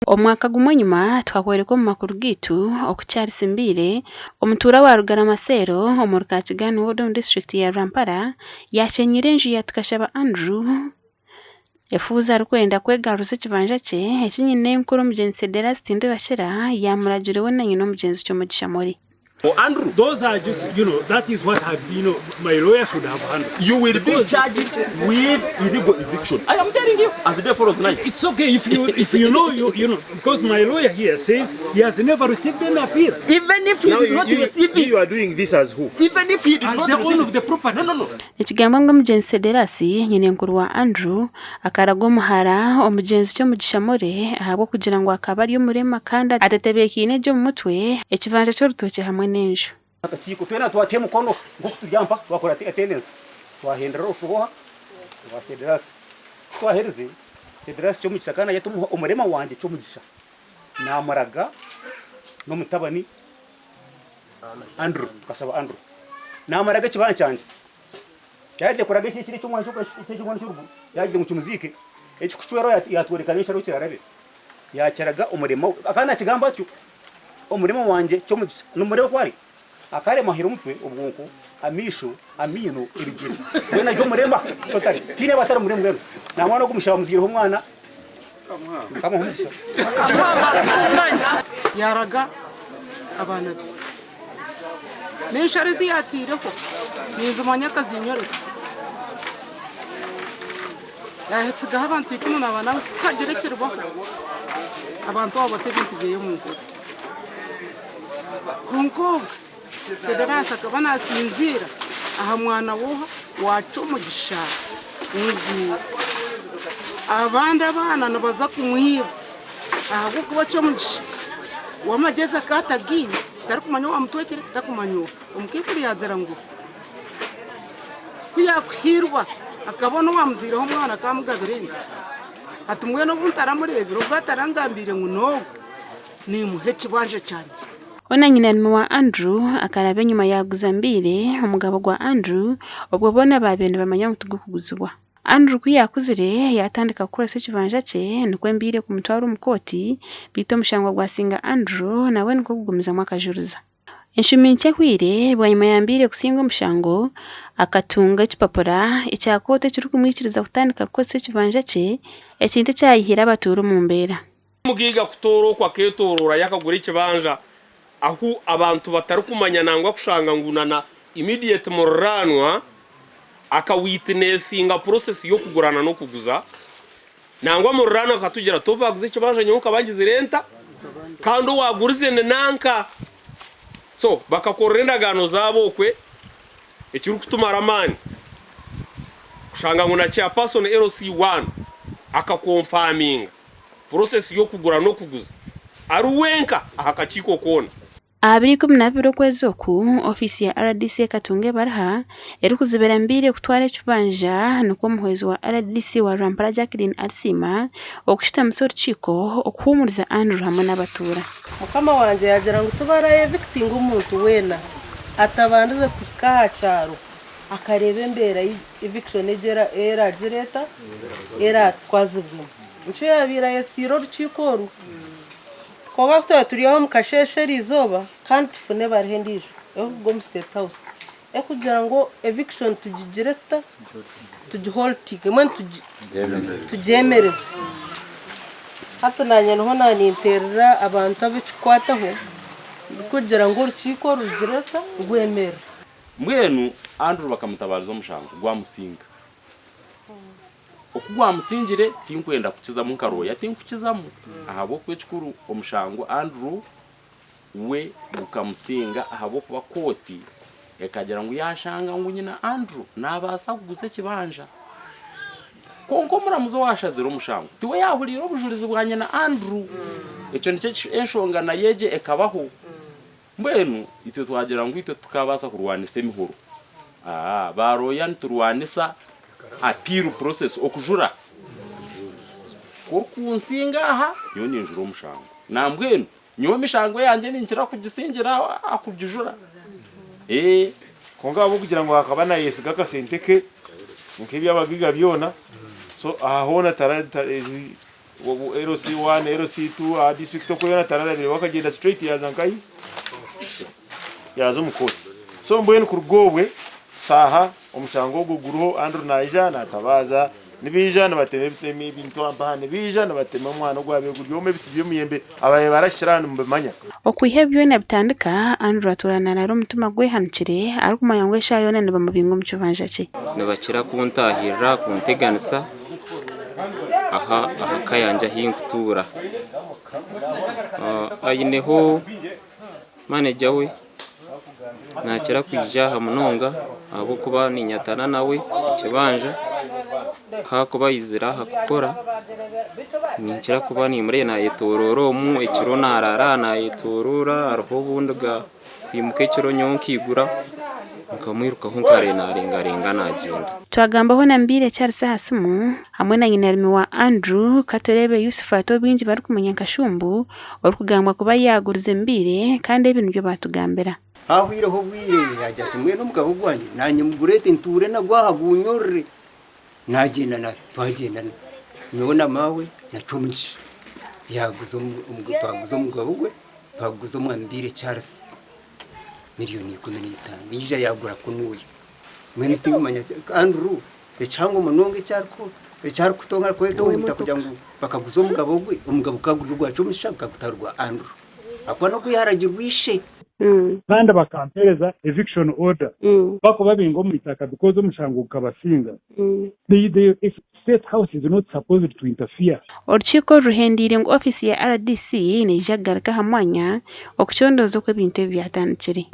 Omwaka gumwe nyuma twakwereka mu makuru gitu okukyari Simbire omutura wa Rugaramasero omu Rukachigani Ward District ya Rampara yashenyire enju ya Tukashaba Andrew efuuza arikwenda kwegaruza ekibanja kye ekinyine enkuru Omugenzi Cedras Tindibashira yamuragire we na nyina Omugenzi Kyomugisha Mori. Oh, Andrew, those are just, that is what had been, my lawyer should have handled. You will be charged with illegal eviction. I am telling you, as the day follows night. It's okay if you know, because my lawyer here says he has never received an appeal. Even if he did not receive it. You are doing this as who? Even if he did not receive it. As the owner of the property. No. Ekigamba ngo Omugenzi Cedras nyine enkuru wa Andrew akaraga omuhara Omugenzi Kyomugisha Mori ahabwo kugira ngo akaba ari omurema kandi atatebekine gyo mu mutwe ekibanja ky'orutoki hamwe n'enju. Akatiko twena twateye mukono ngo kuturyampa twakora attendance twahendera ufuhoha wa Cedras twahereze Cedras Kyomugisha kana yatumuha omurema wanje Kyomugisha namaraga no mutabani Andrew Tukashaba Andrew namaraga kibana cyanje yaje kuraga iki kiri cy'umwana cy'urubu yaje mu cyumuzike eki kucwero yatwerekanisha rukirarabe yakiraga umurema akana kigamba cyo umurema wanje Kyomugisha numureba kwari akare mahiro mutwe ubwonko amisho amino ibigiri we na ryo murema totali kine basara muri mwero na mwana gumushaba muzigiro umwana kama Omugisha yaraga abana nisharizi yatireho nizumanya kazinyore yahetsigaho abantu ikumu nabana kagerekerwa abantu abo batebintigiye mu nkuru kunkobwa Cedras akaba nasinzira aha mwana woha wacu Omugisha ngo abandi abana nabaza kumwiba ahubwo kuba Kyomugisha wamageza katagiye tari kumanya wa mutwekere takumanya umukipuri yazera ngo kuyakwirwa akabona wamuziraho umwana kamugabireni atumwe no buntaramurebera ubwatarangambire ngo no ni muheci banje cyane. Ona nyina wa Andrew akarabe nyuma yaguza mbire umugabo gwa Andrew obwo bona babene bamanya mutugo kuguzibwa. Andrew kuyakuzire yatandika kurasa ekibanja kye nikwe mbire ku mutwaro mukoti bito mushangwa gwa Singa Andrew nawe niko kugumiza mwakajuruza. Enshuminche hwire bwanyuma yambire kusinga omushango akatunga ekipapura ekyakote kiri kumwikiriza kutandika kurasa ekibanja kye ekintu kyayihira abaturu mu mbeera. Mugiga kutoro kwa ketorora yakagura ekibanja ahu abantu batari kumanya nangwa kushanga ngunana immediate moranwa aka witnessinga process yo kugurana no kuguza nangwa moranwa akatugira tobaguze kibanje nyoka bangize renta kandi wagurize nanka so bakakorenda gano zabo kwe ekiri kutumara mani kushanga nguna cha person LC1 aka confirming process yo kugura no kuguza aruwenka akachiko kona. Abiri 12 kwezi oku ofisi ya RDC Katunge Barha eri kuzibera mbire kutwara ekibanja nuko muhwezi wa RDC wa Rampara Jacqueline Arsima okushita musori chiko okuhumuriza Andrew hamwe n'abatura. Mukama wanje yagira ngo tubara evicting umuntu wena atabanduze kwikaha cyaro akarebe mbera eviction era direta era twazibwe nco yabira yatsiro ruchikoru kwa kutoa turiyo mukashesheri izoba kandi tufune barhendije go mu state house kugira ngo eviction tujigireta tujiholtige man tujemereza hata nanye no nani interera abantu abikwataho kugira ngo urukiko rugireta rwemera mwenu Andrew bakamutabariza omushango gwa musinga okugwa musingire tinkwenda kukiza mu karoya tinkukizamu ahabo kwekikuru omushango Andrew we bukamusinga ahabo kuba koti ekagira ngo yashanga ngo nyina Andrew nabasa kuguza kibanja konko muramuzo washazira omushango tiwe yahurira obujurizi bwanye na Andrew eco nice enshonga na yeje ekabaho mbwenu ite twagira ngo ite tukabasa kurwanisa emihoro baroya nturwanisa appeal process okujura kurkunsinga aha nyo ninjura omushango nambwenu nyo mishango yanje ninkira kugisingira akujijura konga abo kugira ngo akabana yesiga kasenteke mukibya abagiga byona so ahona taranta LC1 LC2 a district ko yana tarara wakagenda straight yaza nkai yaza umukoti so mbwene kurugobwe saha omushango guguruho Andrew naija natabaza nibija nabateme biteme ibintu ambahane bija nabateme umwana gwabe guryome bitibyo muyembe abaye barashirana mbemanya okwihebyo na bitandika Andrew aturana rero mutuma gwe hancire ari kumayangwe shayone ne bamubingo mucubanja cye nibakira kuntahirira kunteganisa aha kayanja hinkutura ayineho manager we nakira kwija hamunonga abo kuba ninyatana nawe ikibanja ka kuba izira hakukora ninkira kuba ni muri na yetororo mu ikiro narara na yetorora arho bunduga bimuke kiro nyonkigura nkamwiruka hunkare narenga nagenda twagambaho na mbire Charles Hasimu hamwe na nyinarimi wa Andrew Katorebe Yusuf atobinji bari kumenya kashumbu bari kugambwa kuba yagurize mbire kandi ibintu byo batugambira ahwireho bwire yajya tumwe n'umugabo gwanyu nanye mugurete nture na gwahagunyorre nagendana twagendana nibona mawe nacumuje yaguze umugabo gwe twaguze umwambire Charles miliyoni 15 yija yagura kunuye mwene tingumanya Andrew echango munonge cyarko kutonga kweto mutakuja ngo bakaguza umugabo gwe umugabo kaguryo gwacumisha kagutarwa Andrew akwana kuyaragirwa ishe kandi bakampereza eviction order bako babingo mu itaka because umushango ukabasinga the state house is not supposed to interfere Orchiko ruhendire ngo office ya RDC ni jagarka hamwanya okuchondozo kwebintu byatanciri